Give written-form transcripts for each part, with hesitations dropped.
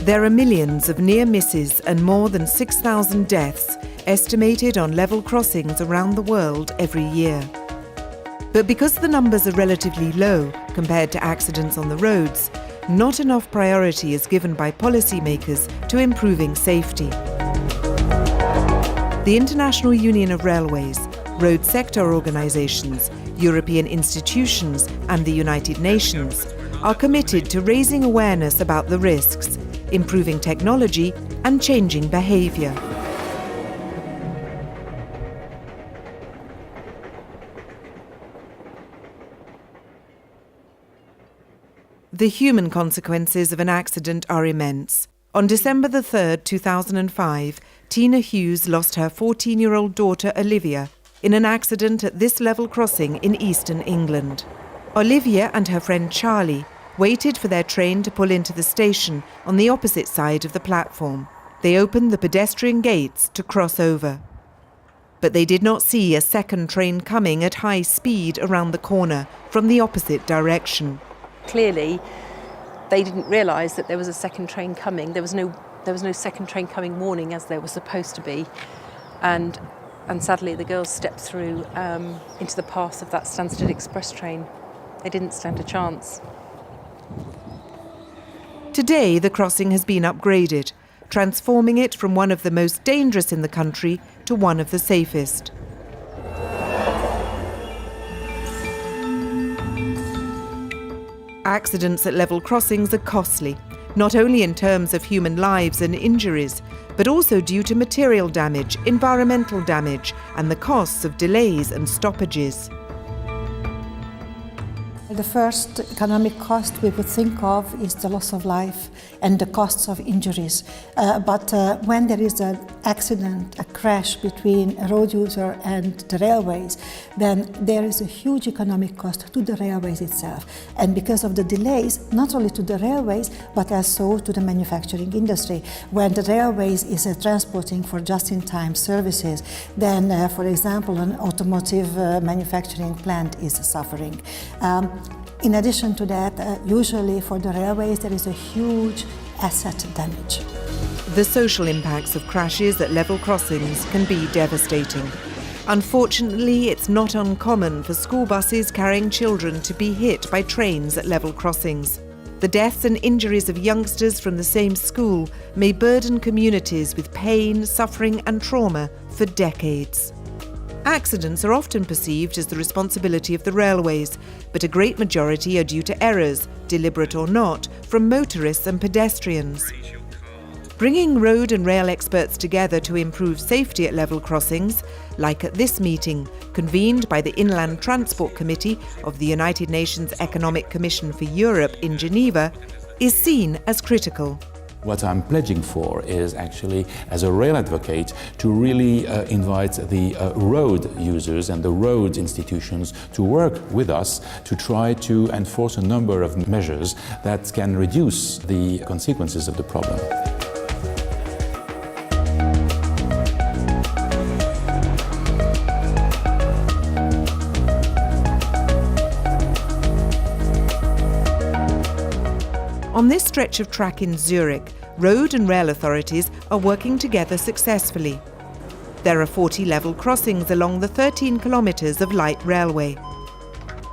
There are millions of near misses and more than 6,000 deaths estimated on level crossings around the world every year. But because the numbers are relatively low compared to accidents on the roads, not enough priority is given by policymakers to improving safety. The International Union of Railways, road sector organisations, European institutions and the United Nations are committed to raising awareness about the risks, improving technology and changing behaviour. The human consequences of an accident are immense. On December 3rd, 2005, Tina Hughes lost her 14-year-old daughter Olivia in an accident at this level crossing in eastern England. Olivia and her friend Charlie waited for their train to pull into the station on the opposite side of the platform. They opened the pedestrian gates to cross over. But they did not see a second train coming at high speed around the corner from the opposite direction. Clearly, they didn't realise that there was a second train coming. There was no second train coming warning as there was supposed to be. And sadly, the girls stepped through into the path of that Stansted Express train. They didn't stand a chance. Today, the crossing has been upgraded, transforming it from one of the most dangerous in the country to one of the safest. Accidents at level crossings are costly, not only in terms of human lives and injuries, but also due to material damage, environmental damage, and the costs of delays and stoppages. The first economic cost we would think of is the loss of life and the costs of injuries. But when there is an accident, a crash between a road user and the railways, then there is a huge economic cost to the railways itself. And because of the delays, not only to the railways, but also to the manufacturing industry. When the railways is transporting for just-in-time services, then, for example, an automotive manufacturing plant is suffering. In addition to that, usually for the railways there is a huge asset damage. The social impacts of crashes at level crossings can be devastating. Unfortunately, it's not uncommon for school buses carrying children to be hit by trains at level crossings. The deaths and injuries of youngsters from the same school may burden communities with pain, suffering and trauma for decades. Accidents are often perceived as the responsibility of the railways, but a great majority are due to errors, deliberate or not, from motorists and pedestrians. Bringing road and rail experts together to improve safety at level crossings, like at this meeting, convened by the Inland Transport Committee of the United Nations Economic Commission for Europe in Geneva, is seen as critical. What I'm pledging for is actually, as a rail advocate, to really invite the road users and the road institutions to work with us to try to enforce a number of measures that can reduce the consequences of the problem. On this stretch of track in Zurich, road and rail authorities are working together successfully. There are 40 level crossings along the 13 kilometres of light railway.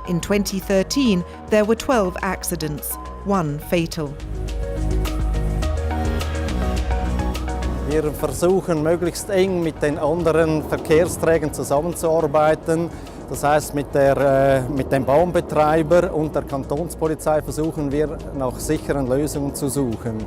In 2013, there were 12 accidents, one fatal. Wir versuchen, möglichst eng mit den anderen Verkehrsträgern zusammenzuarbeiten. Das heißt, mit dem Bahnbetreiber und der Kantonspolizei versuchen wir nach sicheren Lösungen zu suchen.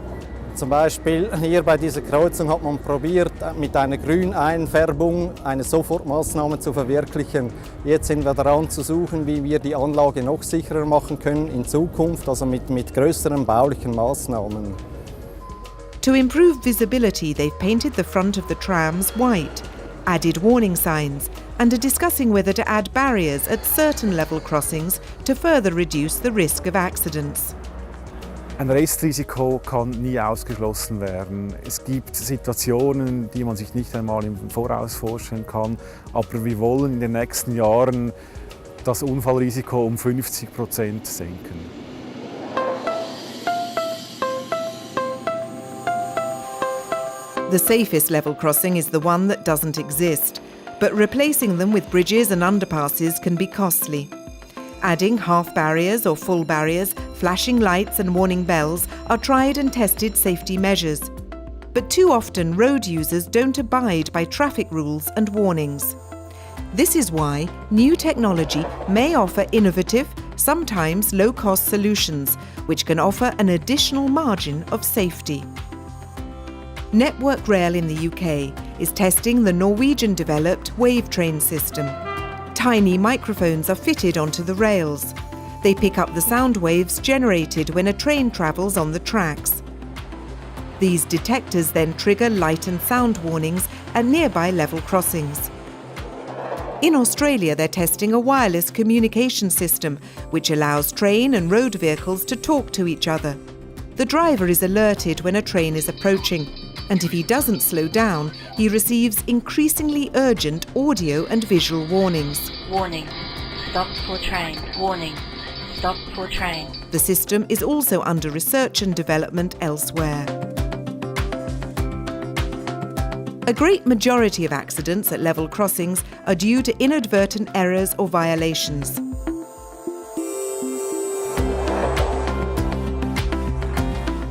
Zum Beispiel hier bei dieser Kreuzung hat man probiert, mit einer Grüneinfärbung eine Sofortmaßnahme zu verwirklichen. Jetzt sind wir daran zu suchen, wie wir die Anlage noch sicherer machen können in Zukunft, also mit größeren baulichen Maßnahmen. To improve visibility, they've painted the front of the trams white, added warning signs, and are discussing whether to add barriers at certain level crossings to further reduce the risk of accidents. Ein Restrisiko kann nie ausgeschlossen werden. Es gibt Situationen, die man sich nicht einmal im Voraus vorstellen kann, aber wir wollen in den nächsten Jahren das Unfallrisiko um 50% senken. The safest level crossing is the one that doesn't exist, but replacing them with bridges and underpasses can be costly. Adding half barriers or full barriers, flashing lights and warning bells are tried and tested safety measures. But too often road users don't abide by traffic rules and warnings. This is why new technology may offer innovative, sometimes low-cost solutions, which can offer an additional margin of safety. Network Rail in the UK is testing the Norwegian-developed wave train system. Tiny microphones are fitted onto the rails. They pick up the sound waves generated when a train travels on the tracks. These detectors then trigger light and sound warnings at nearby level crossings. In Australia, they're testing a wireless communication system which allows train and road vehicles to talk to each other. The driver is alerted when a train is approaching, and if he doesn't slow down, he receives increasingly urgent audio and visual warnings. Warning, stop for train. Warning, stop for train. The system is also under research and development elsewhere. A great majority of accidents at level crossings are due to inadvertent errors or violations.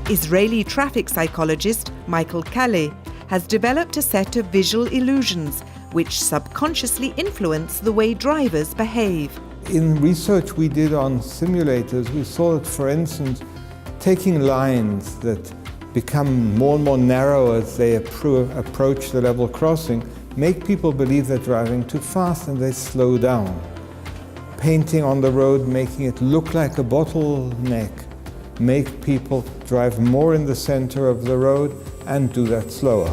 Israeli traffic psychologist Michael Calais has developed a set of visual illusions which subconsciously influence the way drivers behave. In research we did on simulators, we saw that, for instance, taking lines that become more and more narrow as they approach the level crossing make people believe they're driving too fast and they slow down. Painting on the road, making it look like a bottleneck, make people drive more in the center of the road and do that slower.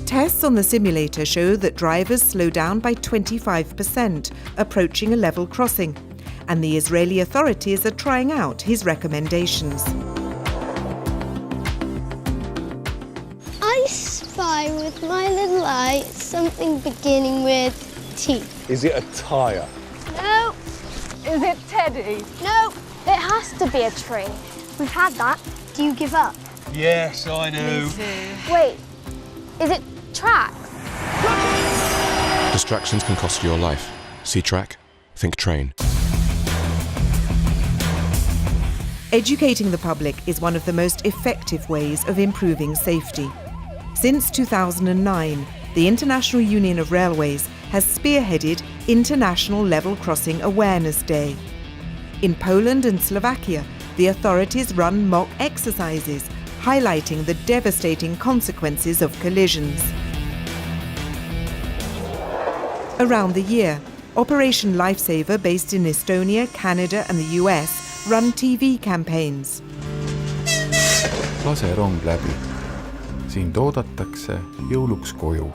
Tests on the simulator show that drivers slow down by 25%, approaching a level crossing, and the Israeli authorities are trying out his recommendations. I spy with my little eye something beginning with T. Is it a tyre? No. Is it Teddy? No. It has to be a tree. We've had that. Do you give up? Yes, I do. Me too. Wait, is it tracks? Distractions can cost you your life. See track, think train. Educating the public is one of the most effective ways of improving safety. Since 2009, the International Union of Railways has spearheaded International Level Crossing Awareness Day. In Poland and Slovakia, the authorities run mock exercises, highlighting the devastating consequences of collisions. Around the year, Operation Lifesaver, based in Estonia, Canada and the US, run TV campaigns. Lase rong läbi. Sind oodatakse jõuluks koju.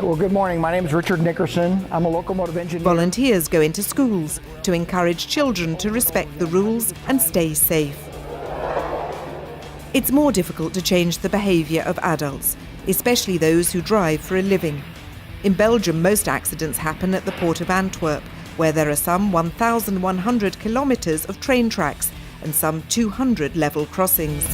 Well, good morning. My name is Richard Nickerson. I'm a locomotive engineer. Volunteers go into schools to encourage children to respect the rules and stay safe. It's more difficult to change the behaviour of adults, especially those who drive for a living. In Belgium, most accidents happen at the port of Antwerp, where there are some 1,100 kilometres of train tracks and some 200 level crossings.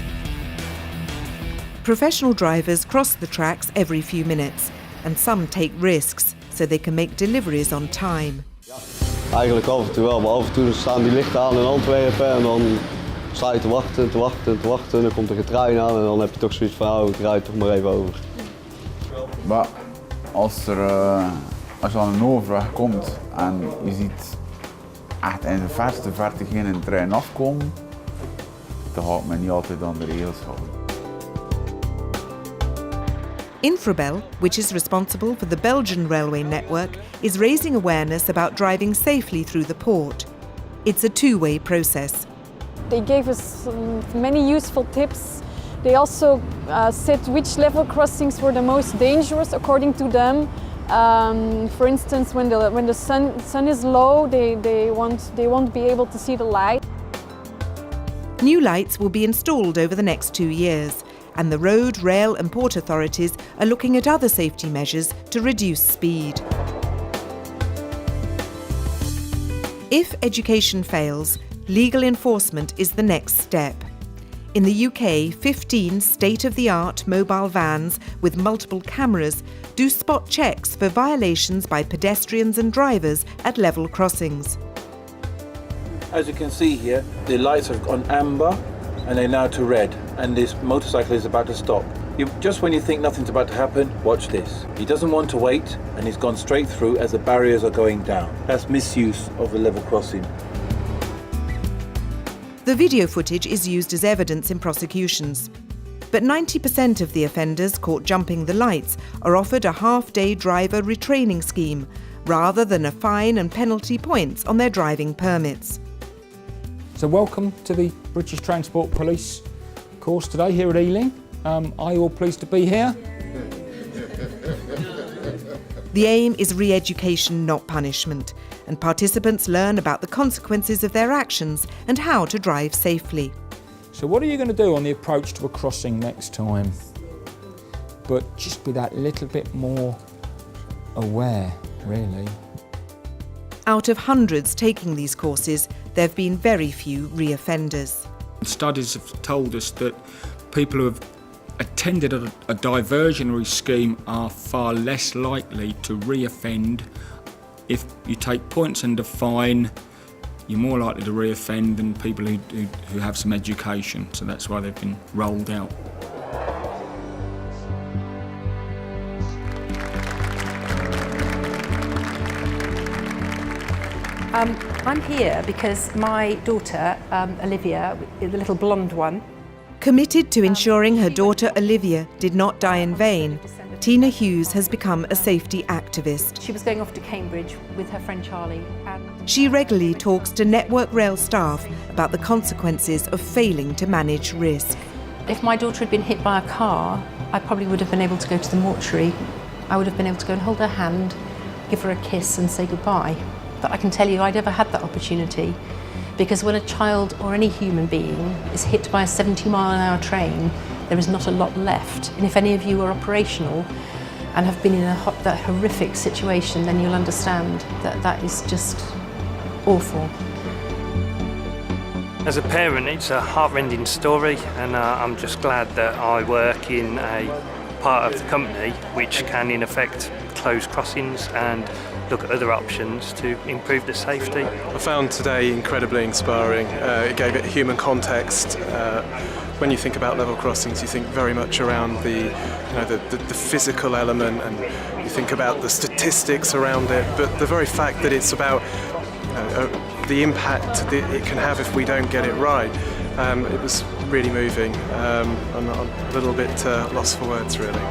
Professional drivers cross the tracks every few minutes, and some take risks so they can make deliveries on time. Eigenlijk af en toe wel, maar af en toe staan die lichten aan in Antwerpen en dan sta je te wachten en dan komt er een trein aan en dan heb je toch zoiets van, oh, ik rijd toch maar even over. Maar als er dan een overweg komt en je ziet echt in de verte geen trein afkomen, dan gaat men niet altijd aan de regels houden. Infrabel, which is responsible for the Belgian railway network, is raising awareness about driving safely through the port. It's a two-way process. They gave us many useful tips. They also said which level crossings were the most dangerous according to them. For instance, when the sun is low, they won't be able to see the light. New lights will be installed over the next 2 years, and the road, rail and port authorities are looking at other safety measures to reduce speed. If education fails, legal enforcement is the next step. In the UK, 15 state-of-the-art mobile vans with multiple cameras do spot checks for violations by pedestrians and drivers at level crossings. As you can see here, the lights have gone amber and they're now to red, and this motorcycle is about to stop. Just when you think nothing's about to happen, watch this. He doesn't want to wait, and he's gone straight through as the barriers are going down. That's misuse of the level crossing. The video footage is used as evidence in prosecutions. But 90% of the offenders caught jumping the lights are offered a half-day driver retraining scheme, rather than a fine and penalty points on their driving permits. So welcome to the British Transport Police course today here at Ealing. Are you all pleased to be here? The aim is re-education, not punishment, and participants learn about the consequences of their actions and how to drive safely. So what are you going to do on the approach to a crossing next time? But just be that little bit more aware, really. Out of hundreds taking these courses, there have been very few re-offenders. Studies have told us that people who have attended a diversionary scheme are far less likely to re-offend. If you take points and a fine, you're more likely to re-offend than people who have some education. So that's why they've been rolled out. I'm here because my daughter, Olivia, the little blonde one, Committed to ensuring her daughter Olivia did not die in vain, Tina Hughes has become a safety activist. she was going off to Cambridge with her friend Charlie. And She regularly talks to Network Rail staff about the consequences of failing to manage risk. if my daughter had been hit by a car, I probably would have been able to go to the mortuary. I would have been able to go and hold her hand, give her a kiss and say goodbye. But I can tell you, I never had that opportunity, because when a child or any human being is hit by a 70-mile-an-hour train, there is not a lot left. And if any of you are operational and have been in that horrific situation, then you'll understand that that is just awful. As a parent, it's a heart-rending story, and I'm just glad that I work in a part of the company which can, in effect, close crossings and look at other options to improve the safety. I found today incredibly inspiring. It gave it human context. When you think about level crossings, you think very much around the physical element, and you think about the statistics around it. But the very fact that it's about the impact that it can have if we don't get it right, it was really moving. I'm a little bit lost for words, really.